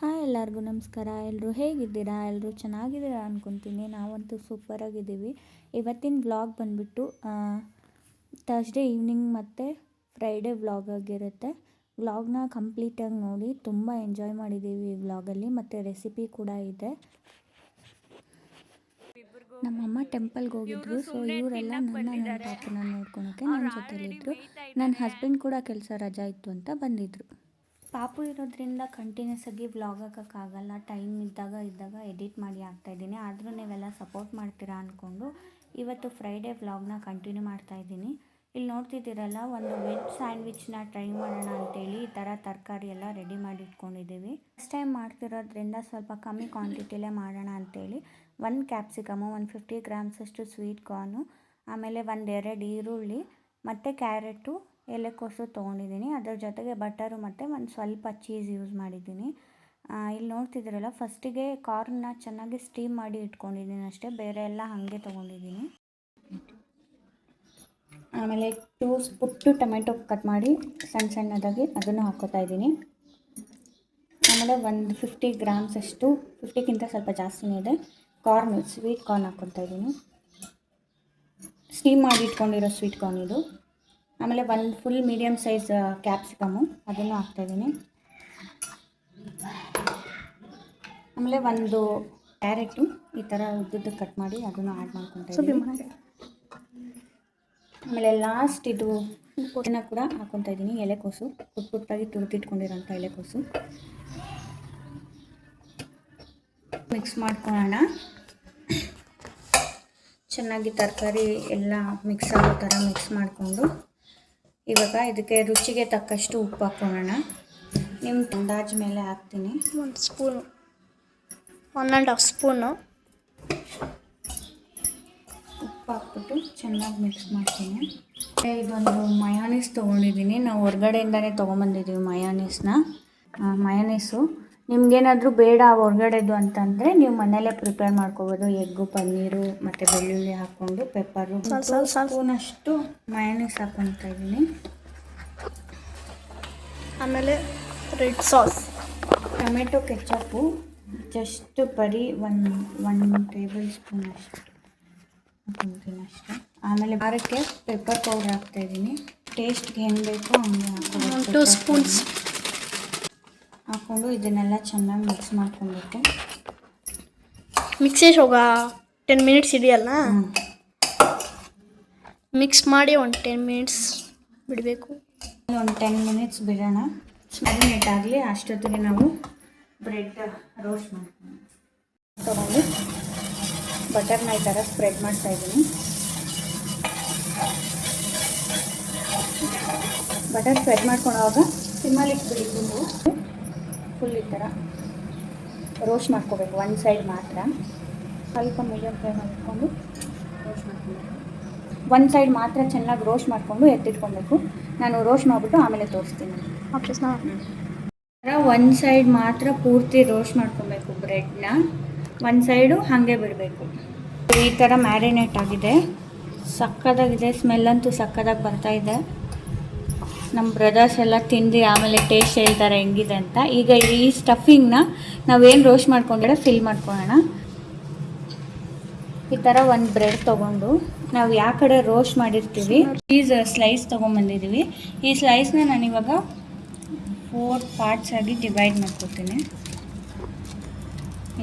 Hi ಎಲ್ಲರಿಗೂ ನಮಸ್ಕಾರ. ಎಲ್ಲರೂ ಹೇಗಿದ್ದೀರಾ? ಎಲ್ಲರೂ ಚೆನ್ನಾಗಿದ್ದೀರಾ ಅಂದ್ಕೊತೀನಿ. ನಾವಂತೂ ಸೂಪರಾಗಿದ್ದೀವಿ. ಇವತ್ತಿನ ವ್ಲಾಗ್ ಬಂದುಬಿಟ್ಟು ಥರ್ಸ್ಡೇ ಈವ್ನಿಂಗ್ ಮತ್ತು ಫ್ರೈಡೇ ವ್ಲಾಗ್ ಆಗಿರುತ್ತೆ. ವ್ಲಾಗ್ನ ಕಂಪ್ಲೀಟಾಗಿ ನೋಡಿ. ತುಂಬ ಎಂಜಾಯ್ ಮಾಡಿದ್ದೀವಿ ಈ ವ್ಲಾಗಲ್ಲಿ, ಮತ್ತು ರೆಸಿಪಿ ಕೂಡ ಇದೆ. ನಮ್ಮಮ್ಮ ಟೆಂಪಲ್ಗೆ ಹೋಗಿದ್ರು. ಸೊ ಇವರೆಲ್ಲ ನನ್ನ ಪಾಪನ ನೋಡ್ಕೊಳಕ್ಕೆ ನನ್ನ ಜೊತೆಲಿದ್ದರು. ನನ್ನ ಹಸ್ಬೆಂಡ್ ಕೂಡ ಕೆಲಸ ರಜಾ ಇತ್ತು ಅಂತ ಬಂದಿದ್ದರು. ಪಾಪು ಇರೋದ್ರಿಂದ ಕಂಟಿನ್ಯೂಸ್ ಆಗಿ ವ್ಲಾಗ್ ಹಾಕೋಕ್ಕಾಗಲ್ಲ. ಟೈಮ್ ಇದ್ದಾಗ ಎಡಿಟ್ ಮಾಡಿ ಹಾಕ್ತಾಯಿದ್ದೀನಿ. ಆದರೂ ನೀವೆಲ್ಲ ಸಪೋರ್ಟ್ ಮಾಡ್ತೀರಾ ಅಂದ್ಕೊಂಡು ಇವತ್ತು ಫ್ರೈಡೇ ವ್ಲಾಗ್ನ ಕಂಟಿನ್ಯೂ ಮಾಡ್ತಾಯಿದ್ದೀನಿ. ಇಲ್ಲಿ ನೋಡ್ತಿದ್ದೀರಲ್ಲ, ಒಂದು ವೆಜ್ ಸ್ಯಾಂಡ್ವಿಚ್ನ ಟ್ರೈ ಮಾಡೋಣ ಅಂತೇಳಿ ಈ ಥರ ತರಕಾರಿ ಎಲ್ಲ ರೆಡಿ ಮಾಡಿ ಇಟ್ಕೊಂಡಿದ್ದೀವಿ. ಫಸ್ಟ್ ಟೈಮ್ ಮಾಡ್ತಿರೋದ್ರಿಂದ ಸ್ವಲ್ಪ ಕಮ್ಮಿ ಕ್ವಾಂಟಿಟಿಲೇ ಮಾಡೋಣ ಅಂತೇಳಿ 1 ಕ್ಯಾಪ್ಸಿಕಮು, 150 ಗ್ರಾಮ್ಸಷ್ಟು ಸ್ವೀಟ್ ಕಾರ್ನು, ಆಮೇಲೆ 1-2 ಈರುಳ್ಳಿ ಮತ್ತು ಕ್ಯಾರೆಟು, ಎಲೆಕೋಸು ತೊಗೊಂಡಿದ್ದೀನಿ. ಅದರ ಜೊತೆಗೆ ಬಟರು ಮತ್ತು ಒಂದು ಸ್ವಲ್ಪ ಚೀಸ್ ಯೂಸ್ ಮಾಡಿದ್ದೀನಿ. ಇಲ್ಲಿ ನೋಡ್ತಿದ್ದೀರಲ್ಲ, ಫಸ್ಟಿಗೆ ಕಾರ್ನ್ನ ಚೆನ್ನಾಗಿ ಸ್ಟೀಮ್ ಮಾಡಿ ಇಟ್ಕೊಂಡಿದ್ದೀನಿ ಅಷ್ಟೇ, ಬೇರೆ ಎಲ್ಲ ಹಾಗೆ ತೊಗೊಂಡಿದ್ದೀನಿ. ಆಮೇಲೆ 2 ಟೊಮೆಟೊ ಕಟ್ ಮಾಡಿ ಸಣ್ಣದಾಗಿ ಅದನ್ನು ಹಾಕ್ಕೋತಾ ಇದ್ದೀನಿ. ಆಮೇಲೆ 150 ಗ್ರಾಮ್ಸಷ್ಟು, 50ಕ್ಕಿಂತ ಸ್ವಲ್ಪ ಜಾಸ್ತಿನೇ ಇದೆ, ಕಾರ್ನ್, ಸ್ವೀಟ್ ಕಾರ್ನ್ ಹಾಕ್ಕೊತಾ ಇದ್ದೀನಿ. ಸ್ಟೀಮ್ ಮಾಡಿ ಇಟ್ಕೊಂಡಿರೋ ಸ್ವೀಟ್ ಕಾರ್ನ್ ಇದು. ಆಮೇಲೆ 1 ಫುಲ್ ಮೀಡಿಯಮ್ ಸೈಜ್ ಕ್ಯಾಪ್ಸಿಕಮು, ಅದನ್ನು ಹಾಕ್ತಾಯಿದ್ದೀನಿ. ಆಮೇಲೆ 1 ಕ್ಯಾರೆಟು ಈ ಥರ ಉದ್ದುದ್ದು ಕಟ್ ಮಾಡಿ ಅದನ್ನು ಆ್ಯಡ್ ಮಾಡ್ಕೊತಾ. ಆಮೇಲೆ ಲಾಸ್ಟ್ ಇದು ಇದನ್ನು ಕೂಡ ಹಾಕ್ಕೊತಾ ಇದ್ದೀನಿ, ಎಲೆಕೋಸು, ಪುಟ್ಟಾಗಿ ತುರಿದಿಟ್ಕೊಂಡಿರೋಂಥ ಎಲೆಕೋಸು. ಮಿಕ್ಸ್ ಮಾಡ್ಕೊಳ್ಳೋಣ. ಚೆನ್ನಾಗಿ ತರಕಾರಿ ಎಲ್ಲ ಮಿಕ್ಸ್ ಆಗೋ ಥರ ಮಿಕ್ಸ್ ಮಾಡಿಕೊಂಡು ಇವಾಗ ಇದಕ್ಕೆ ರುಚಿಗೆ ತಕ್ಕಷ್ಟು ಉಪ್ಪು ಹಾಕ್ಕೊಳ್ಳೋಣ. ನಿಮ್ಮ ಅಂದಾಜು ಮೇಲೆ ಹಾಕ್ತೀನಿ. 1 ಸ್ಪೂನು, 1.5 ಸ್ಪೂನು ಉಪ್ಪು ಹಾಕ್ಬಿಟ್ಟು ಚೆನ್ನಾಗಿ ಮಿಕ್ಸ್ ಮಾಡ್ತೀನಿ. ಇದೊಂದು ಮಯೋನೀಸ್ ತೊಗೊಂಡಿದ್ದೀನಿ. ನಾವು ಹೊರಗಡೆಯಿಂದನೇ ತೊಗೊಂಬಂದಿದ್ದೀವಿ ಮಯೋನೀಸು. ನಿಮ್ಗೇನಾದರೂ ಬೇಡ ಹೊರಗಡೆದು ಅಂತಂದರೆ ನೀವು ಮನೆಯಲ್ಲೇ ಪ್ರಿಪೇರ್ ಮಾಡ್ಕೋಬೋದು. ಎಗ್ಗು, ಪನ್ನೀರು ಮತ್ತು ಬೆಳ್ಳುಳ್ಳಿ ಹಾಕ್ಕೊಂಡು, ಪೆಪ್ಪರು, ಸ್ಪೂನಷ್ಟು ಮಯೋನೀಸ್ ಹಾಕ್ಕೊತಾ ಇದ್ದೀನಿ. ಆಮೇಲೆ red sauce, tomato ketchup just ಬರೀ 1 ಟೇಬಲ್ ಸ್ಪೂನ್ ಅಷ್ಟು ಹಾಕ್ಕೊತೀನಿ ಅಷ್ಟೇ. ಆಮೇಲೆ ಖಾರಕ್ಕೆ ಪೆಪ್ಪರ್ ಪೌಡರ್ ಹಾಕ್ತಾಯಿದ್ದೀನಿ. ಟೇಸ್ಟ್ಗೆ ಹೆಂಗೆ ಬೇಕೋ ಹಂಗೆ ಹಾಕ್ಕೊಂಡು 2 ಸ್ಪೂನ್ಸ್ ಹಾಕ್ಕೊಂಡು ಇದನ್ನೆಲ್ಲ ಚೆನ್ನಾಗಿ ಮಿಕ್ಸ್ ಮಾಡ್ಕೊಬೇಕು. ಮಿಕ್ಸಿಗೆ ಹೋಗ 10 ಮಿನಿಟ್ಸ್ ಇದೆಯಲ್ಲ, ಮಿಕ್ಸ್ ಮಾಡಿ 10 ಮಿನಿಟ್ಸ್ ಬಿಡಬೇಕು. ಒಂದು 10 ಮಿನಿಟ್ಸ್ ಬಿಡೋಣ, ಮ್ಯಾರಿನೇಟ್ ಆಗಲಿ. ಅಷ್ಟೊತ್ತಿಗೆ ನಾವು ಬ್ರೆಡ್ ರೋಸ್ಟ್ ಮಾಡ್ಕೊಂಡು ತೊಗೊಂಡು ಬಟರ್ನ ಈ ಥರ ಸ್ಪ್ರೆಡ್ ಮಾಡ್ತಾಯಿದ್ದೀನಿ. ಬಟರ್ ಸ್ಪ್ರೆಡ್ ಮಾಡ್ಕೊಳ್ಳೋವಾಗ ಸಿಮ್ಮಲ್ಲಿ ಇಟ್ಬಿಟ್ಟು ಫುಲ್ ಈ ಥರ ರೋಸ್ಟ್ ಮಾಡ್ಕೋಬೇಕು. 1 ಸೈಡ್ ಮಾತ್ರ, ಸ್ವಲ್ಪ ಮೀಡಿಯಮ್ ಫ್ಲೇಮಲ್ಲಿ ಇಟ್ಕೊಂಡು ರೋಸ್ಟ್ ಮಾಡ್ಕೊಬೇಕು. 1 ಸೈಡ್ ಮಾತ್ರ ಚೆನ್ನಾಗಿ ರೋಸ್ಟ್ ಮಾಡಿಕೊಂಡು ಎತ್ತಿಟ್ಕೊಬೇಕು. ನಾನು ರೋಸ್ಟ್ ಮಾಡಿಬಿಟ್ಟು ಆಮೇಲೆ ತೋರಿಸ್ತೀನಿ. ಓಕೆ. 1 ಸೈಡ್ ಮಾತ್ರ ಪೂರ್ತಿ ರೋಸ್ಟ್ ಮಾಡ್ಕೊಬೇಕು ಬ್ರೆಡ್ನ, 1 ಸೈಡು ಹಾಗೆ ಬಿಡಬೇಕು. ಈ ಥರ ಮ್ಯಾರಿನೇಟ್ ಆಗಿದೆ, ಸಕ್ಕದಾಗಿದೆ. ಸ್ಮೆಲ್ಲಂತೂ ಸಕ್ಕದಾಗಿ ಬರ್ತಾಯಿದೆ. ನಮ್ಮ ಬ್ರದರ್ಸ್ ಎಲ್ಲ ತಿಂದು ಆಮೇಲೆ ಟೇಸ್ಟ್ ಹೇಳ್ತಾರೆ ಹೆಂಗಿದೆ ಅಂತ. ಈಗ ಈ ಸ್ಟಫಿಂಗ್ನ ನಾವೇನು ರೋಸ್ಟ್ ಮಾಡ್ಕೊಂಡ್ರೆ ಫಿಲ್ ಮಾಡ್ಕೊಳ್ಳೋಣ. ಈ ಥರ 1 ಬ್ರೆಡ್ ತೊಗೊಂಡು ನಾವು ಯಾವ ಕಡೆ ರೋಸ್ಟ್ ಮಾಡಿರ್ತೀವಿ ಚೀಸ್ ಸ್ಲೈಸ್ ತೊಗೊಂಬಂದಿದ್ದೀವಿ. ಈ ಸ್ಲೈಸ್ನ ನಾನಿವಾಗ 4 ಪಾರ್ಟ್ಸ್ ಆಗಿ ಡಿವೈಡ್ ಮಾಡ್ಕೊತೀನಿ,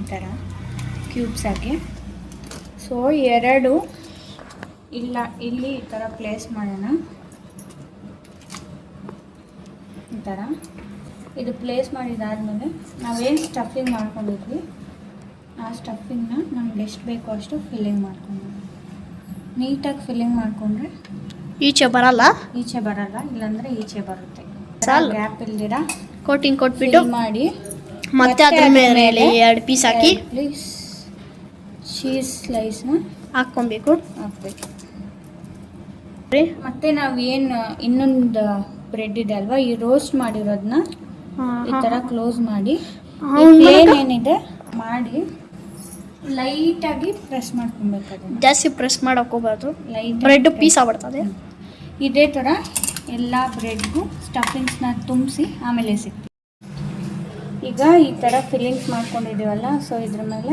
ಈ ಥರ ಕ್ಯೂಬ್ಸ್ ಆಗಿ. ಸೊ 2 ಇಲ್ಲಿ ಈ ಥರ ಪ್ಲೇಸ್ ಮಾಡೋಣ. ಈ ಥರ ಇದು ಪ್ಲೇಸ್ ಮಾಡಿದಾದ್ಮೇಲೆ ನಾವೇನು ಸ್ಟಫಿಂಗ್ ಮಾಡ್ಕೊಂಡಿದ್ವಿ ಆ ಸ್ಟಫಿಂಗ್ನ ನಮ್ಗೆ ಎಷ್ಟು ಬೇಕೋ ಅಷ್ಟು ಫಿಲ್ಲಿಂಗ್ ಮಾಡ್ಕೊಂಡು ನೀಟಾಗಿ ಫಿಲ್ಲಿಂಗ್ ಮಾಡಿಕೊಂಡ್ರೆ ಈಚೆ ಬರಲ್ಲ, ಇಲ್ಲಾಂದರೆ ಈಚೆ ಬರುತ್ತೆ. ಗ್ಯಾಪ್ ಇಲ್ದಿರ ಕೋಟಿಂಗ್ ಕೊಟ್ಬಿಟ್ಟು ಮಾಡಿ ಮತ್ತೆ ಅದ್ರ ಮೇಲೆ 2 ಪೀಸ್ ಹಾಕಿ ಚೀಸ್ ಸ್ಲೈಸ್ನ ಹಾಕ್ಬೇಕು. ಮತ್ತೆ ನಾವು ಏನು ಇನ್ನೊಂದು ಬ್ರೆಡ್ ಇದೆ ಅಲ್ವಾ, ಈ ರೋಸ್ಟ್ ಮಾಡಿರೋದನ್ನ ಈ ಥರ ಕ್ಲೋಸ್ ಮಾಡಿ ಪ್ಲೇನ್ ಏನಿದೆ ಮಾಡಿ ಲೈಟಾಗಿ ಪ್ರೆಸ್ ಮಾಡ್ಕೊಬೇಕು. ಅದನ್ನು ಜಾಸ್ತಿ ಪ್ರೆಸ್ ಮಾಡೋಕೆ ಹೋಗ್ಬಾರ್ದು, ಬ್ರೆಡ್ ಪೀಸ್ ಆಗ್ಬಿಡ್ತದೆ. ಇದೇ ಥರ ಎಲ್ಲ ಬ್ರೆಡ್ಗೂ ಸ್ಟಫಿಂಗ್ಸ್ನ ತುಂಬಿಸಿ ಆಮೇಲೆ ಸಿಗ್ತೀವಿ. ಈಗ ಈ ಥರ ಫಿಲ್ಲಿಂಗ್ಸ್ ಮಾಡ್ಕೊಂಡಿದ್ದೀವಲ್ಲ, ಸೊ ಇದ್ರ ಮೇಲೆ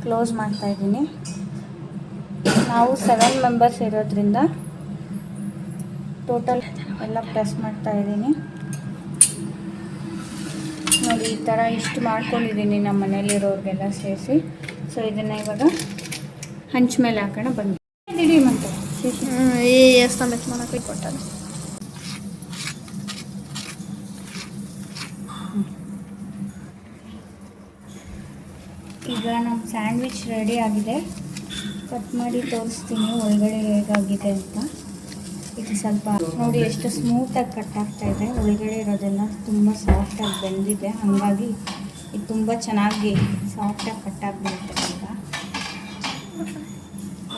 ಕ್ಲೋಸ್ ಮಾಡ್ತಾಯಿದ್ದೀನಿ. ನಾವು 7 ಮೆಂಬರ್ಸ್ ಇರೋದ್ರಿಂದ ಟೋಟಲ್ ಎಲ್ಲ ಪ್ರೆಸ್ ಮಾಡ್ತಾಯಿದ್ದೀನಿ. ನೋಡಿ ಈ ಥರ ಇಷ್ಟು ಮಾಡ್ಕೊಂಡಿದ್ದೀನಿ ನಮ್ಮ ಮನೇಲಿರೋರಿಗೆಲ್ಲ ಸೇರಿಸಿ. ಸೊ ಇದನ್ನು ಇವಾಗ ಹಂಚ ಮೇಲೆ ಹಾಕೋಣ ಬನ್ನಿ. ಇಡೀ ಮತ್ತೆ ಎಷ್ಟು ಮೆಚ್ ಮಾಡೋಕೆ ಕೊಟ್ಟಾರೆ. ಈಗ ನಮ್ಮ ಸ್ಯಾಂಡ್ವಿಚ್ ರೆಡಿ ಆಗಿದೆ. ಕಟ್ ಮಾಡಿ ತೋರಿಸ್ತೀನಿ ಒಳಗಡೆ ಹೇಗಾಗಿದೆ ಅಂತ. ಇದು ಸ್ವಲ್ಪ ನೋಡಿ ಎಷ್ಟು ಸ್ಮೂತಾಗಿ ಕಟ್ ಆಗ್ತಾಯಿದೆ. ಒಳಗಡೆ ಇರೋದೆಲ್ಲ ತುಂಬ ಸಾಫ್ಟಾಗಿ ಬೆಂದಿದೆ, ಹಾಗಾಗಿ ಇದು ತುಂಬ ಚೆನ್ನಾಗಿ ಸಾಫ್ಟಾಗಿ ಕಟ್ ಆಗಿಬಿಡುತ್ತೆ ಅಂತ.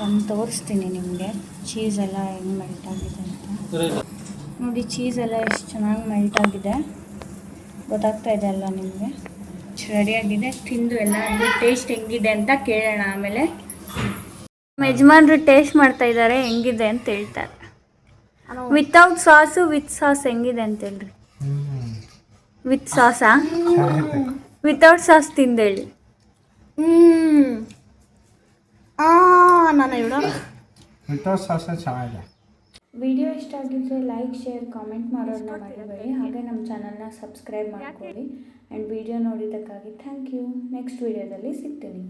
ಒಂದು ತೋರಿಸ್ತೀನಿ ನಿಮಗೆ ಚೀಸೆಲ್ಲ ಹೆಂಗೆ ಮೆಲ್ಟ್ ಆಗಿದೆ ಅಂತ. ನೋಡಿ ಚೀಸೆಲ್ಲ ಎಷ್ಟು ಚೆನ್ನಾಗಿ ಮೆಲ್ಟ್ ಆಗಿದೆ, ಗೊತ್ತಾಗ್ತಾ ಇದೆ ಅಲ್ಲ ನಿಮಗೆ. ರೆಡಿಯಾಗಿದೆ. ತಿಂದು ಎಲ್ಲರಿಗೂ ಟೇಸ್ಟ್ ಹೆಂಗಿದೆ ಅಂತ ಕೇಳೋಣ. ಆಮೇಲೆ ಯಜಮಾನ್ರು ಟೇಸ್ಟ್ ಮಾಡ್ತಾ ಇದ್ದಾರೆ, ಹೆಂಗಿದೆ ಅಂತ ಹೇಳ್ತಾರೆ. ವಿತೌಟ್ ಸಾಸು ವಿತ್ ಸಾಸ್ ಹೆಂಗಿದೆ ಅಂತ ಹೇಳ್ರಿ. ವಿತ್ ಸಾಸಾ ವಿತೌಟ್ ಸಾಸ್ ತಿಂದೇಳಿ. ನಾನು ಇವಡ ವಿತೌಟ್ ಸಾಸ್ ಚೆನ್ನಾಗಿದೆ. ವಿಡಿಯೋ ಇಷ್ಟ ಆಗಿದ್ರೆ ಲೈಕ್, ಶೇರ್, ಕಾಮೆಂಟ್ ಮಾಡೋದನ್ನ ಮರಿಬೇಡಿ. ಹಾಗೆ ನಮ್ಮ ಚಾನಲ್ನ ಸಬ್ಸ್ಕ್ರೈಬ್ ಮಾಡ್ಕೊಳ್ಳಿ. ಆ್ಯಂಡ್ ವಿಡಿಯೋ ನೋಡಿದ್ದಕ್ಕಾಗಿ ಥ್ಯಾಂಕ್ ಯು. ನೆಕ್ಸ್ಟ್ ವಿಡಿಯೋದಲ್ಲಿ ಸಿಗ್ತೀನಿ.